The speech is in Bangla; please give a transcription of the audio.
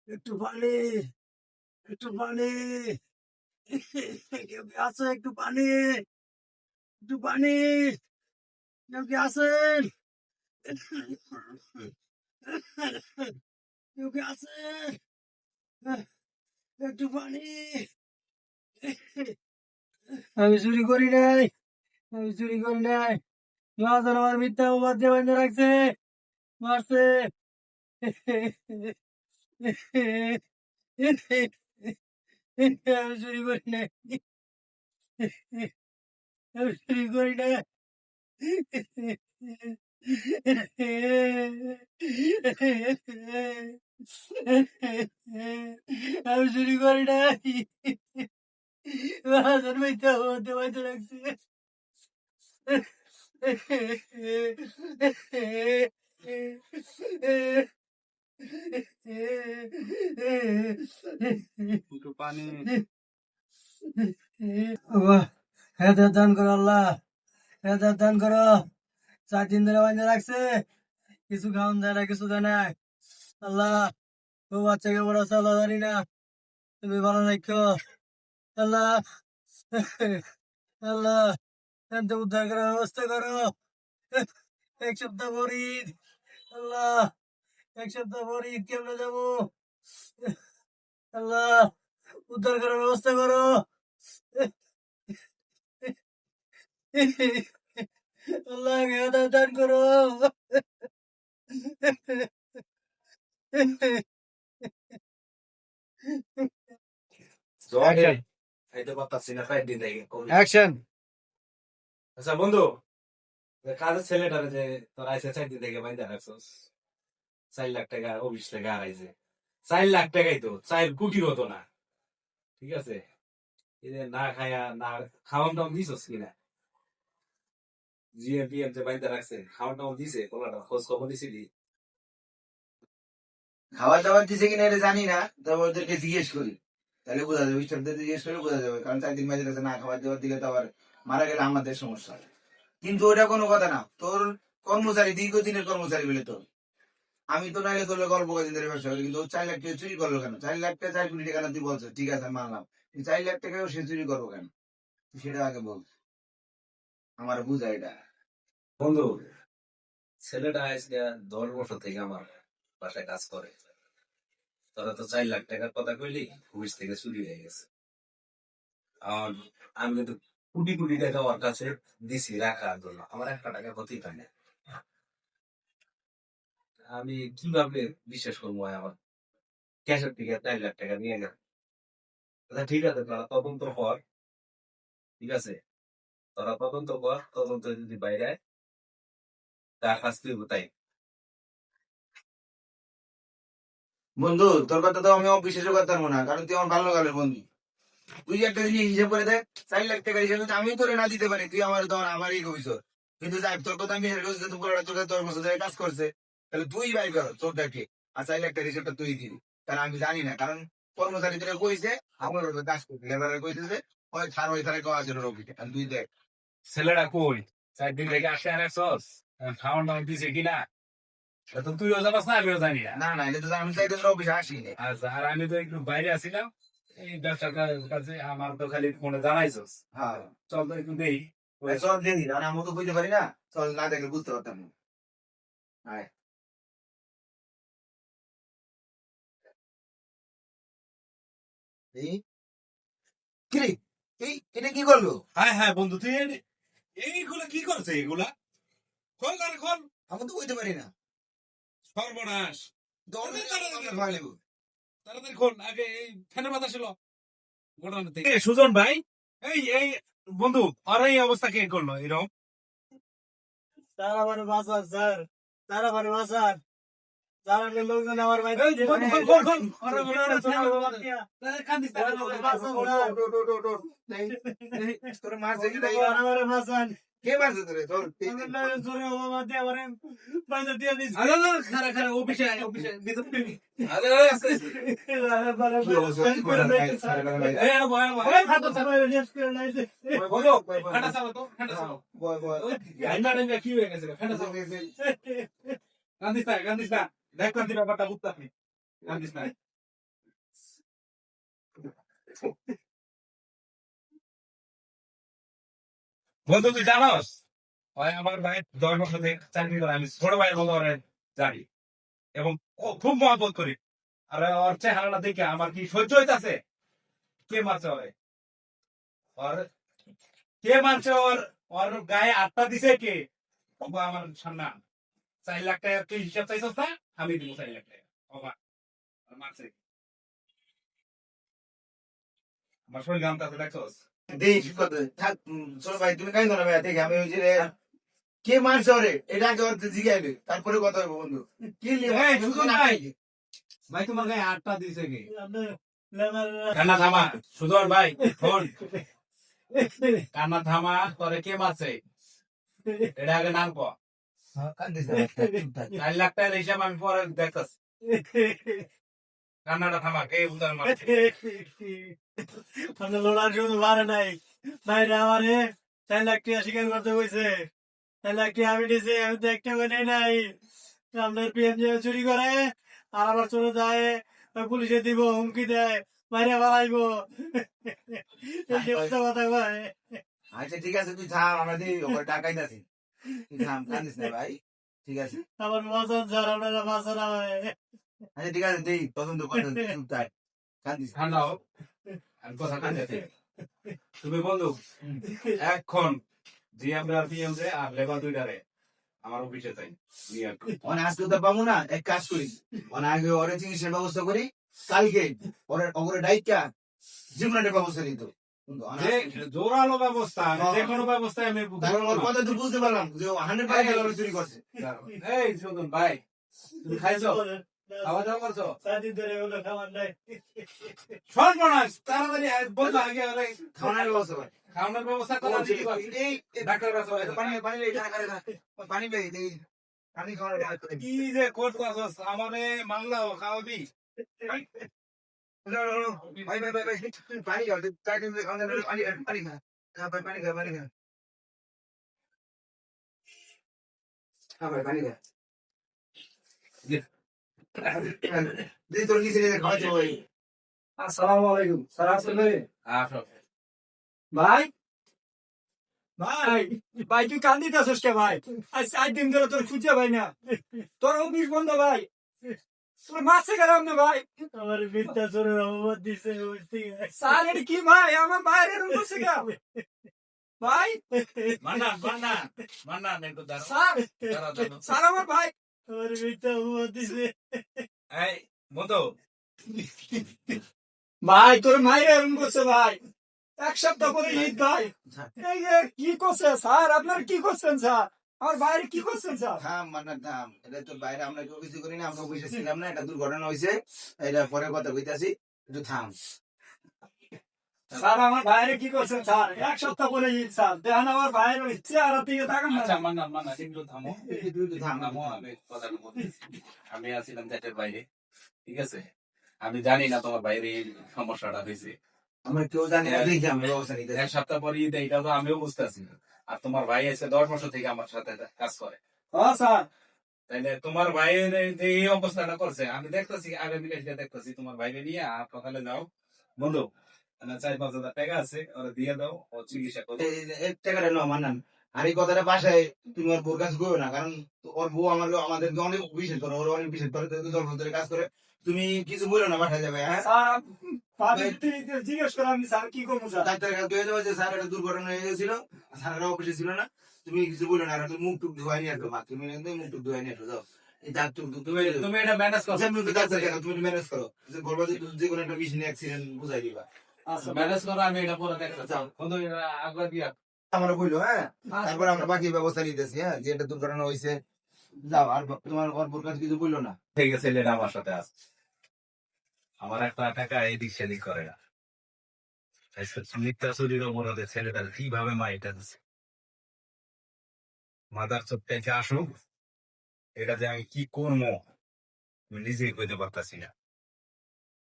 একটু পানি, একটু পানি। কেউ কি আছে? একটু পানি, একটু পানি। কেউ কি আছেন? কেউ কি আছে? একটু পানি। আমি চুরি করি নাই, আমি চুরি করি নাই। মহাজন আমার মিথ্যা অপবাদ দিয়ে বাঁধা রাখছে, মারছে। আমি চুরি করি নাই, আমি চুরি করি নাই। আমি চুরি করি নাই, মহাজন মিথ্যা অপবাদ দিয়ে বাঁধা রাখছে। একটু পানি। হেদায়েত দান করো আল্লাহ, হেদায়েত দান করো। 4 দিন ধরে বাঁধা রাখছে, কিছু খাওয়ান দেয় না, কিছু দেয় না। আল্লাহ, ও বাচ্চাকে বড় চালা জানি না, তুমি ভালো রাখো আল্লাহ। আল্লাহ, এতে উদ্ধার করার ব্যবস্থা করো। 1 সপ্তাহ পর ঈদ, আল্লাহ, 1 সপ্তাহ পর ঈদ কেমনে যাবো? আল্লাহ, উদ্ধার করার ব্যবস্থা করো। আল্লাহ, হেদায়েত দান করো। জ্বরে অ্যাকশন খাইতে পারতাছি না 5 দিন থেকে। অ্যাকশন আচ্ছা বন্ধু, কাজের ছেলেটারে যে তোর আইসে 4 দিন থেকে বাইন্দা রাখছস, 4 লাখ টাকা অফিস থেকে হারাইছে। 4 লাখ টাকাই তো 4 কোটি হতো না, ঠিক আছে? এই যে না খায়া না খাওয়ান টাউন দিছস কিনা? জিএম যে বাইন্দা রাখছে খাওয়ান টাউন দিছে? পোলাটা খোঁজ খবর দিছিলি? খাবার দাবার দিছে কিনা এটা জানি না, তবে ওদেরকে জিজ্ঞেস করি, তাহলে বোঝা যাবে। স্টাফদের জিজ্ঞেস করে বোঝা যাবে, কারণ 4 দিন মাঝে কাছে না খাবার দাবার দিলে তো আবার মারা গেলে আমাদের সমস্যা। কিন্তু ওটা কোনো কথা না, তোর কর্মচারী দীর্ঘদিনের কর্মচারী বলে তোর। আমি তো নাইলে তোর গল্প কদিন ধরে ব্যবসা করি, কিন্তু ও 4 লাখ টাকা চুরি করলো কেন? 4 লাখ টাকা 4 কোটি টাকা না, তুই বলছো ঠিক আছে আমি মানলাম, 4 লাখ টাকাও সে চুরি করবো কেন? তুই সেটা আগে বল, আমার বুঝা এটা। বন্ধু, ছেলেটা আজকে 10 বছর থেকে আমার বাসায় কাজ করে। তোরা তো 4 লাখ টাকার কথা কইলি, অফিস থেকে চুরি হয়ে গেছে। আর আমি কিন্তু কোটি কোটি টাকা ওর কাছে দিছি রাখার জন্য, আমার 1 টাকা ক্ষতি হয় না। আমি কিভাবে বিশ্বাস করবো আমার ক্যাশের থেকে 4 লাখ টাকা নিয়ে গেল? আচ্ছা ঠিক আছে, তোরা তদন্ত কর, ঠিক আছে? তোরা তদন্ত কর, তদন্ত যদি বাইরে আয়, তা শাস্তি হইব তাই। বন্ধু, তোর কথা তো আমি অবিশ্বাসও করতে পারবো না, কারণ তুই আমার ভালো লাগার বন্ধু। তুই একটা জিনিস হিসেব করে দেখ, 4 লাখ টাকা হিসেবে যদি আমি তোরে না দিতে পারি, তুই আমার তখন আমারই ভবিষ্যৎ। কিন্তু যাক, তোর কথা আমি বিশ্বাস করছি যে তোর তোর 10 বছর ধরে কাজ করছে, তাহলে তুই বাই কর তোরটাকে, আর 4 লাখ টাকা হিসেবটা তুই দিবি। কারণ আমি জানি না, কারণ কর্মচারী তোরা কইছে আমার ওর কাজ করতে, লেবারের কইছে যে ওই থারে কওয়া ছিল রবিকে, আর তুই দেখ। ছেলেটা কই 4 দিন থেকে আসে আর সস খাওয়ান দাওয়ান দিছে কিনা এটা তো তুইও জানাস না, আমিও জানি না। না না, এটা তো আমি চাইতে অফিসে আসি না। আচ্ছা, আর আমি তো একটু বাইরে আছিলাম, এই ব্যবসার কাছে আমার তো খালি ফোনে জানাইছস। হ্যাঁ, চল তো একটু দেই। চল দিয়ে দিন, আমি তো বুঝতে পারি না, চল না দেখলে বুঝতে পারতাম না। আয়। এই কিরে, এটা কি করলো? হ্যাঁ হ্যাঁ বন্ধু, তুই এইগুলা কি করছে? এগুলা খোল আর খোল। আমি তো বুঝতে পারি না। সর্বনাশ! তাড়াতাড়ি ভালো লাগবে। তাড়াতাড়ি খোল, আগে এই ফ্যানের বাতাস ছিল ঘটনা থেকে। সুজন ভাই, এই এই বন্ধু, আর এই অবস্থা কে করলো এরকম? তারা মানে বাঁচান স্যার, তারা মানে বাঁচান। তারা লোকজন আমার ভাই এই খোল খোল খোল খোল। আরে, আরে, আরে, আরে, কান্দিস না, তোর মারছে কি? বাঁচান। কে মারছে তোরে? চল আরে, আরে, খারা খারা অফিসে আয়, অফিসে ভিতর থেকে। আরে, আরে, আস্তে আস্তে। এই আবো, আবো, এই খাটো চালো। বলো, খাটা চালো তো, খাটা চালো। বয় বয়। ওই গাইনা ডাইনা কি হয়ে গেছে? খাটা চালো। কান্দিস না, কান্দিস না। দেখ কান্দি ব্যাপারটা বুঝতে আপনি। কান্দিস না। বন্ধু তুই জানোস ওই আমার ভাই 10 বছর থেকে চাকরি করে, আমি ছোট ভাইয়ের মতো ওরে জানি এবং খুব মহব্বত করি। আর ওর চেহারাটা দেখে আমার কি সহ্য হইতাছে। কে মারছে ওরে? ওর কে মারছে? ওর ওর গায়ে আটটা দিছে কে? ও আমার সামনে 4 লাখ টাকা তুই হিসাব চাইছস না? আমি দিব 4 লাখ টাকা। বাবা মারছে আমার শরীর গামটাতে দেখছস? দেই কত থাক ছোট ভাই তুমি কাই ধরো ভাই দেখি আমি ওই যে কে মারছে ওরে এটা আগে ওর জিগাইবে তারপরে কথা হবে বন্ধু কি এই, সুজন ভাই। ভাই তোমার গায়ে আটটা দিছে কে? কান্না থামা সুজন ভাই, ফোন কান্না থামা। তোরে কে মারছে এটা আগে নাম ক। 4 লাখ টাকার হিসাব আমি পরে দেখতেছি। কান্নাটা থামা, কে বুঝতে মারছে? লোড়ার জন্য পারে নাই ভাইরা আমারে 4 লাখ টাকা স্বীকার করতে হয়েছে। 4 লাখ টাকা আমি দিয়েছি, আমি তো একটা করে নেই নাই। আপনার পিএমজি চুরি করে আর আবার চলে যায়, পুলিশে দিব, হুমকি দেয়, মাইরে পালাইবো। এই যে কথা কয়। আচ্ছা ঠিক আছে তুই থাম আমরা দিই ওপরে টাকাই দিছি তুই থাম কান্দিস না ভাই ঠিক আছে আমার বাঁচান স্যার, আপনারা বাঁচান আমায়। আচ্ছা ঠিক আছে দেই তদন্ত করতে চুপ থাক কান্দিস না। ঠান্ডা হোক, আমি কথা কান্দাতে। তুমি বন্ধু এখন জিএমরে আর পিএমরে আর লেবার দুইটারে আমার অফিসে চাই নিয়ে আসো। অনে আজকে তো পাবো না এক কাজ করি অনে আগে ওরে চিকিৎসার ব্যবস্থা করি কালকে ওরে ওরে ডাইকা জীবনের ব্যবস্থা নিত যে জোরালো ব্যবস্থা, আমি যে কোনো ব্যবস্থায় আমি ওর কথা তো বুঝতে পারলাম যে 100% চুরি করছে এই সুন্দর ভাই, তুমি খাইছো? খাওয়া দাওয়া করছো? 4 দিন ধরে ওগুলো খাবার নাই। সর্বনাশ, তাড়াতাড়ি বলতো আগে ওরে খাওয়ানোর ব্যবস্থা কর খাওয়ানোর ব্যবস্থা করা ডাক্তার কাছে পানি পানি পানি পেয়ে দেই পানি খাওয়ানোর ব্যবস্থা করি। কি যে করতেছস আমারে মানলাও খাওয়াবি? ভাই ভাই ভাই ভাই পানি খাও চার দিন ধরে খাওয়া পানি পানি খা খা ভাই পানি খা পানি খা খা ভাই পানি খা দিদি তোর নিচে নিয়ে খাওয়াতে ভাই আসসালামু আলাইকুম স্যার, আসলে আসো। ভাই ভাই ভাই তুই কান্দিতেছিস কে ভাই? আজ 4 দিন ধরে তোর খুঁজে ভাই না, তোর অফিস বন্ধ ভাই, তোর মাসে গেলাম না ভাই। আমার মিথ্যা চোরের অপবাদ দিছে স্যার। এটা কি ভাই? আমার বাইরে এরকম করছে কে ভাই? মান্নান মান্নান মান্নান একটু দাঁড়াও। স্যার দাঁড়াও, দাঁড়াও। স্যার আমার ভাই আমার মিথ্যা অপবাদ দিছে এই বন্ধু, ভাই। তোর মায়ের এরকম করছে ভাই, 1 সপ্তাহ পরে ঈদ ভাই। এই যে কি করছে স্যার? আপনার কি করছেন স্যার? আমার বাইরে কি করছেন স্যার? থাম মান্নার থাম এটা তো বাইরে আমরা কেউ কিছু করি না আমরা অফিসে ছিলাম না এটা দুর্ঘটনা হয়েছে এটা পরে কথা কইতাছি একটু থাম স্যার আমার বাইরে কি করছেন স্যার? 1 সপ্তাহ পরে ঈদ স্যার, দেখেন আমার বাইরে চেহারা দিকে তাকান না। আচ্ছা মান্নান মান্নান একটু থামো, একটু থাম থামো, আমি কথাটা বলতেছি। আমি আছিলাম চাটের বাইরে, ঠিক আছে? আমি জানি না তোমার বাইরে এই সমস্যাটা হয়েছে। আমরা কেউ জানি না দেখি আমরা ব্যবস্থা নিতে 1 সপ্তাহ পরে ঈদ, এটা তো আমিও বুঝতেছি না। আর তোমার ভাই এসে 10 বছর থেকে আমার সাথে কাজ করে, হ্যাঁ স্যার। তাইলে তোমার ভাইয়ের যে এই অবস্থাটা করছে, আমি দেখতেছি আগামী কালকে দেখতেছি তোমার ভাইরে নিয়ে আর সকালে যাও বন্ধু, 4-5 হাজার টাকা আছে ওরা দিয়ে দাও, ও চিকিৎসা করো। এক টাকাটা নাও মান্নান আর এই কথাটা বাসায় তুমি ওর বউর কাছে গো না কারণ ওর বউ আমাদেরকে অনেক বিশেষ করে ওর অনেক বিশেষ করে 10 বছর ধরে কাজ করে তুমি কিছু বলো না বাসায় যাবে হ্যাঁ স্যার জিজ্ঞেস করে আমি স্যার কি করবো স্যার? ডাক্তারের কাছে দিয়ে দেবো যে স্যার একটা দুর্ঘটনা হয়ে গেছিল স্যারের অফিসে ছিল না তুমি কিছু বলো না আর তুমি মুখ টুক ধোয়াই নিয়ে আসো মা তুমি মুখ টুক ধোয়াই নিয়ে আসো যাও এই ডাক টুক তুমি তুমি এটা ম্যানেজ করো, ডাক্তার কেন তুমি ম্যানেজ করো যে বলবো যে যে কোনো একটা বিষ অ্যাক্সিডেন্ট বুঝাই দিবা আচ্ছা ম্যানেজ করো, আমি এটা পরে দেখতে চাও বন্ধু, এটা একবার দিয়া আমরা বললো হ্যাঁ তারপর আমরা বাকি ব্যবস্থা নিতেছি হ্যাঁ যে একটা দুর্ঘটনা হয়েছে যাও আর তোমার ওর বোর কাছে কিছু বললো না ঠিক আছে। ছেলেটা আমার সাথে আছে, আমার একটা টাকা এদিক সেদিক করে না। মিথ্যা চুরির অপরাধে ছেলেটার কিভাবে মাইটা দিচ্ছে, মাদার চোখ থেকে আসুক, এটা যে আমি কি করবো আমি নিজেই কইতে পারতাছি না।